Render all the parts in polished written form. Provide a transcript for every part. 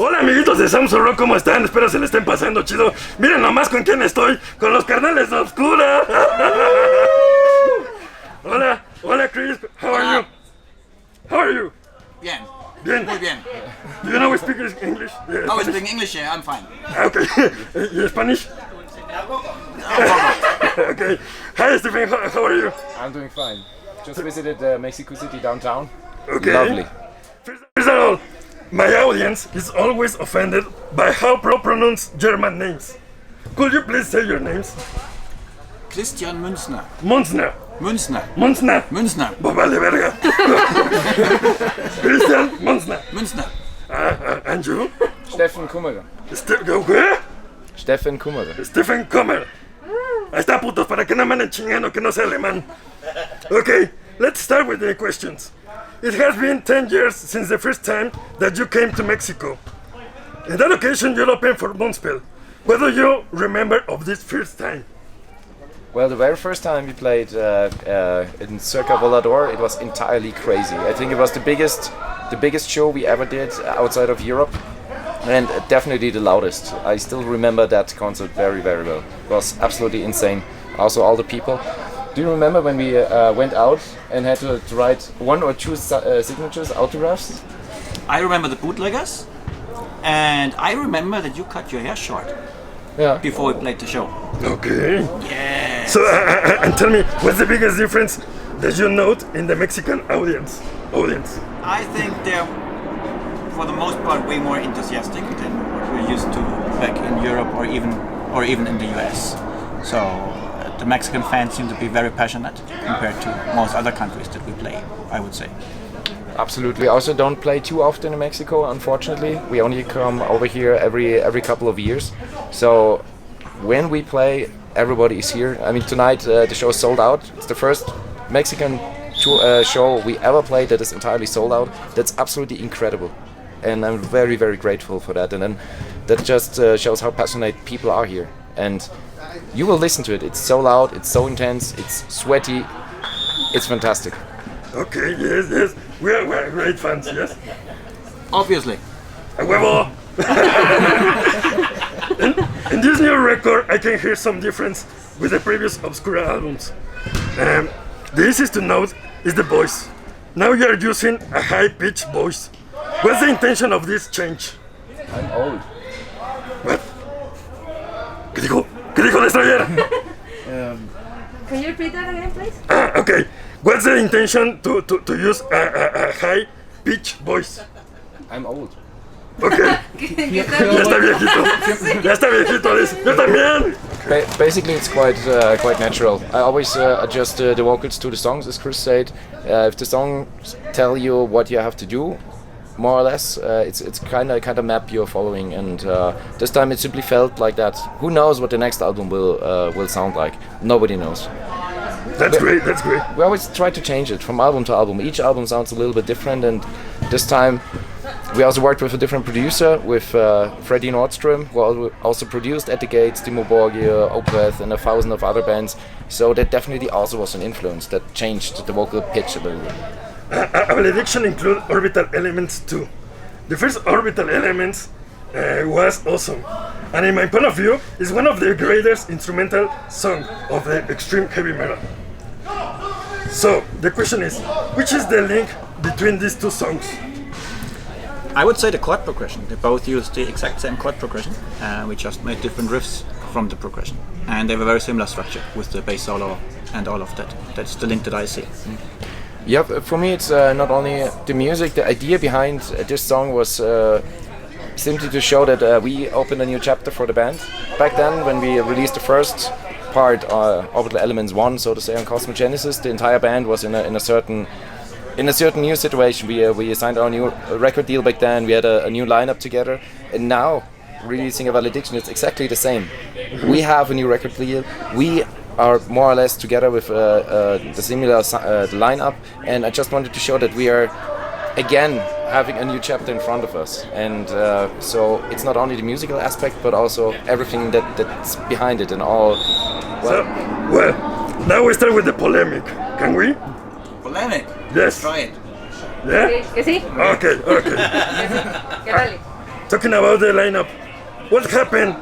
Hola amiguitos de sounds.of.rock, ¿cómo están? Espero se le estén pasando chido. Miren nomás con quién estoy, con los carnales de Obscura. Hola, hola Chris, how are you? How are you? Bien. Bien. Muy bien. Do you know speak English? Oh, we speak English, yeah, I'm fine. Okay. ¿Y Spanish? Okay. Hi Stephen, how are you? I'm doing fine. Just visited Mexico City downtown. Okay. Lovely. First of all, my audience is always offended by how pronounce German names. Could you please say your names? Christian Münzner. Münzner. Münzner. Münzner. Münzner. Pues vale verga. Christian Münzner. Münzner. And you? Steffen Kummerer. ¿Qué? Steffen Kummerer. Stephen Comer. Ahí está, putos, para que no me anden chingando, que no sé alemán. Okay, let's start with the questions. It has been 10 years since the first time that you came to Mexico. In that occasion, you opened for Moonspell. What do you remember of this first time? Well, the very first time we played in Circa Volador, it was entirely crazy. I think it was the biggest show we ever did outside of Europe, and definitely the loudest. I still remember that concert very, very well. It was absolutely insane. Also, all the people. Do you remember when we went out and had to write 1 or 2 signatures, autographs? I remember the bootleggers, and I remember that you cut your hair short before we played the show. Okay. Yeah. So, and tell me, what's the biggest difference that you note in the Mexican audience? I think they're, for the most part, way more enthusiastic than what we're used to back in Europe or even in the US. So the Mexican fans seem to be very passionate compared to most other countries that we play, I would say. Absolutely. Also, don't play too often in Mexico. Unfortunately, we only come over here every couple of years. So when we play, everybody is here. I mean, tonight the show is sold out. It's the first Mexican show we ever played that is entirely sold out. That's absolutely incredible, and I'm very, very grateful for that. And then that just shows how passionate people are here. And you will listen to it. It's so loud. It's so intense. It's sweaty. It's fantastic. Okay, yes. We're great fans, yes? Obviously. ¡A huevo! in this new record, I can hear some difference with the previous Obscura albums. The easiest to note is the voice. Now you are using a high-pitched voice. What's the intention of this change? I'm old. What? ¿Qué dijo? ¿Qué dijo Destroyer? Can you repeat that again, please? Okay. What's the intention to use a high-pitched voice? I'm old. Okay. Ya está viejito, dice. Yo también. Basically, it's quite natural. I always adjust the vocals to the songs, as Chris said. If the songs tell you what you have to do, more or less, it's kind of map you're following. And this time, it simply felt like that. Who knows what the next album will sound like? Nobody knows. That's great. We always try to change it from album to album. Each album sounds a little bit different, and this time we also worked with a different producer, with Freddie Nordstrom, who also produced At the Gates, Timo Borgir, Opeth, and 1,000 of other bands. So that definitely also was an influence that changed the vocal pitch a little bit. Valediction include orbital elements too. The first orbital elements was awesome, and in my point of view, is one of the greatest instrumental songs of the extreme heavy metal. So the question is, which is the link between these two songs? I would say the chord progression. They both use the exact same chord progression. We just made different riffs from the progression, and they have a very similar structure with the bass solo and all of that. That's the link that I see. Yeah, for me it's not only the music. The idea behind this song was simply to show that we opened a new chapter for the band. Back then, when we released the first part, Orbital Elements 1, so to say, on Cosmogenesis, the entire band was in a certain new situation. We signed our new record deal back then. We had a new lineup together, and now releasing a Valediction, it's exactly the same. We have a new record deal. We are more or less together with the similar lineup, and I just wanted to show that we are again having a new chapter in front of us, and so it's not only the musical aspect but also everything that's behind it and all. Well, now we start with the polemic. Can we? Polemic? Yes. Try it. Yeah? ¿Que sí? Okay. Que dale. talking about the lineup. What happened?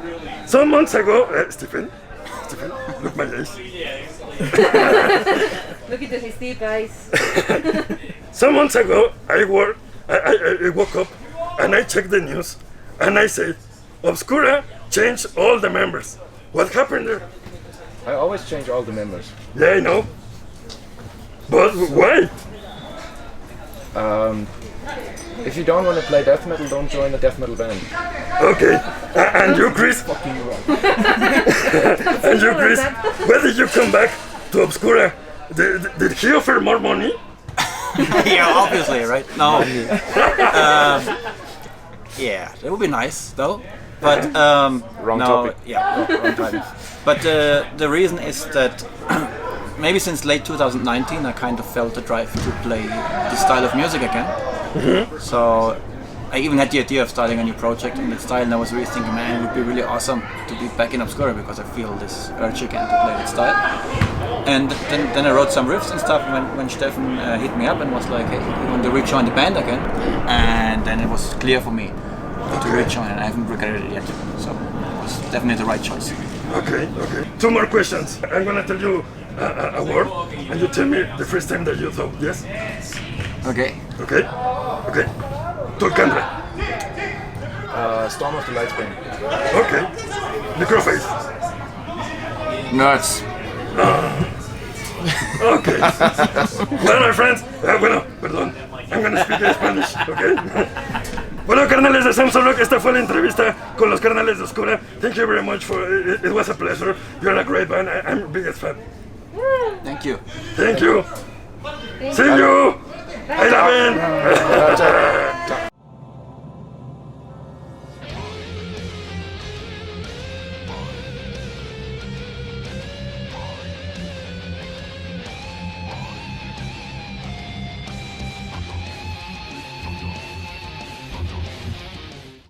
Some months ago, Stephen, look my eyes. Look into his deep eyes. Some months ago, I woke up and I checked the news and I said, Obscura changed all the members. What happened there? I always change all the members. Yeah, I know. But why? If you don't want to play death metal, don't join a death metal band. Okay. And you, Chris? Fucking wrong. And you, Chris? When did you come back to Obscura? Did he offer more money? Yeah, obviously, right? No. Yeah, it would be nice, though. But Wrong no, topic. Yeah, wrong time. But the reason is that maybe since late 2019, I kind of felt the drive to play this style of music again. Mm-hmm. So I even had the idea of starting a new project in that style, and I was really thinking, man, it would be really awesome to be back in Obscura because I feel this urge again to play that style. And then I wrote some riffs and stuff when Stefan hit me up and was like, hey, you want to rejoin the band again? And then it was clear for me to rejoin, and I haven't regretted it yet. So it was definitely the right choice. Okay. 2 more questions. I'm gonna tell you a word, and you tell me the first time that you thought, yes? Okay. Okay. Tulcandre. Storm of the Lightspring. Okay. Microface. Nerds. Okay. Well, my friends, perdón. I'm gonna speak in Spanish, okay? Bueno, carnales de Sounds of Rock, esta fue la entrevista con los carnales de Obscura. Thank you very much for it. It was a pleasure. You're a great band. I'm the biggest fan. Thank you. Thank you. See you. I love it.